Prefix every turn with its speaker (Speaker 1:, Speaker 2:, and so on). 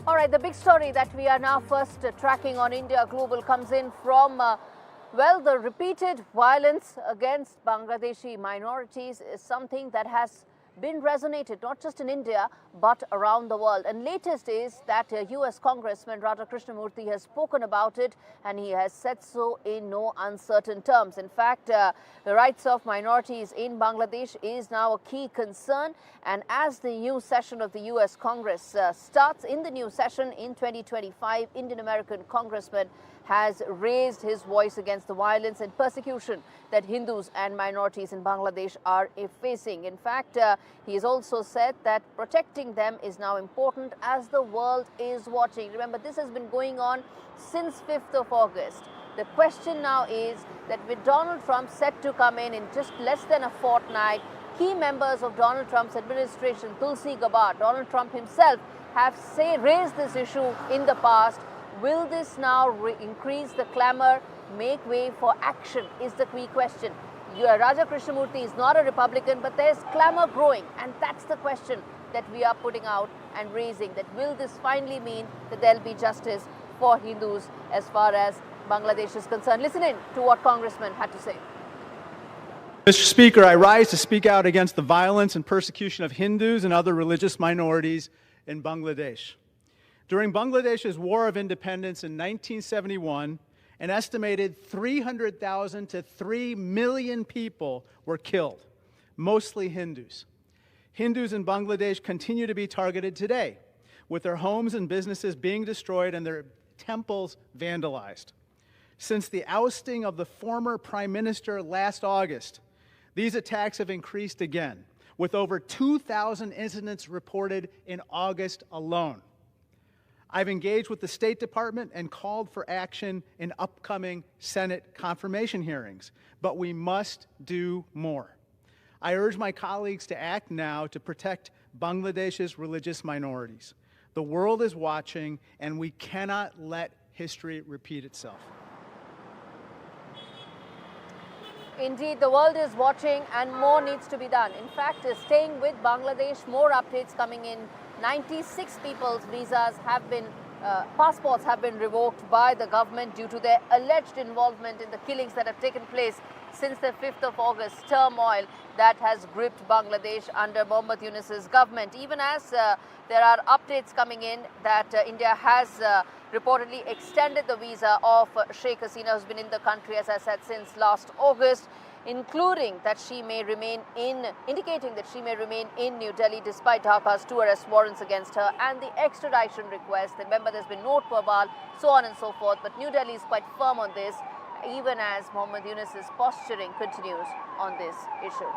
Speaker 1: All right, the big story that we are now first tracking on India Global comes in from, the repeated violence against Bangladeshi minorities is something that has been resonated not just in India but around the world. And latest is that US Congressman Raja Krishnamoorthi has spoken about it, and he has said so in no uncertain terms. In fact, the rights of minorities in Bangladesh is now a key concern, and as the new session of the US Congress starts in the new session in 2025, Indian American Congressman has raised his voice against the violence and persecution that Hindus and minorities in Bangladesh are facing. In fact, he has also said that protecting them is now important as the world is watching. Remember, this has been going on since 5th of August. The question now is that with Donald Trump set to come in just less than a fortnight, key members of Donald Trump's administration, Tulsi Gabbard, Donald Trump himself, have raised this issue in the past. Will this now increase the clamor, make way for action, is the key question. Raja Krishnamoorthi is not a Republican, but there's clamor growing, and that's the question that we are putting out and raising, that will this finally mean that there'll be justice for Hindus as far as Bangladesh is concerned? Listen in to what Congressman had to say.
Speaker 2: Mr. Speaker, I rise to speak out against the violence and persecution of Hindus and other religious minorities in Bangladesh. During Bangladesh's War of Independence in 1971, an estimated 300,000 to 3 million people were killed, mostly Hindus. Hindus in Bangladesh continue to be targeted today, with their homes and businesses being destroyed and their temples vandalized. Since the ousting of the former Prime Minister last August, these attacks have increased again, with over 2,000 incidents reported in August alone. I've engaged with the State Department and called for action in upcoming Senate confirmation hearings, but we must do more. I urge my colleagues to act now to protect Bangladesh's religious minorities. The world is watching, and we cannot let history repeat itself.
Speaker 1: Indeed, the world is watching and more needs to be done. In fact, staying with Bangladesh, more updates coming in. 96 people's passports have been revoked by the government due to their alleged involvement in the killings that have taken place since the 5th of August turmoil that has gripped Bangladesh under Mohammad Yunus's government. Even as there are updates coming in that India has reportedly extended the visa of Sheikh Hasina, who's been in the country, as I said, since last August, indicating that she may remain in New Delhi despite Dhaka's 2 arrest warrants against her and the extradition request. Remember, there's been no verbal, so on and so forth, but New Delhi is quite firm on this, even as Mohammad Yunus's posturing continues on this issue.